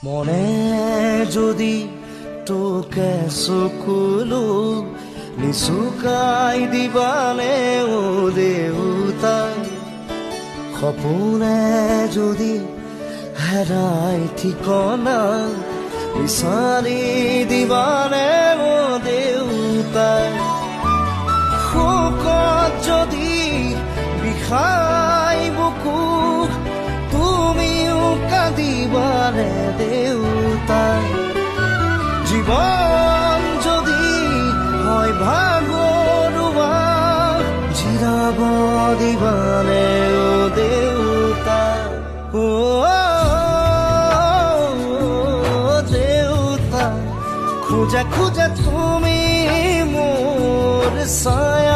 মনে যদি তোকে চকুলো নিচুকাই দিবানে ও দেউতা সপোনে যদি হেৰাই ঠিকনা বিচাৰি দিবানে ও দেউতা শোকত যদি বিষাই বুকু তুমিও কাঁদিবানে দেউতা জীৱন যদি হয় ভাগৰুৱা জিৰাব দিবানে ও দেউতা ও দেউতা খোজা খোজা তুমি মোৰ ছায়া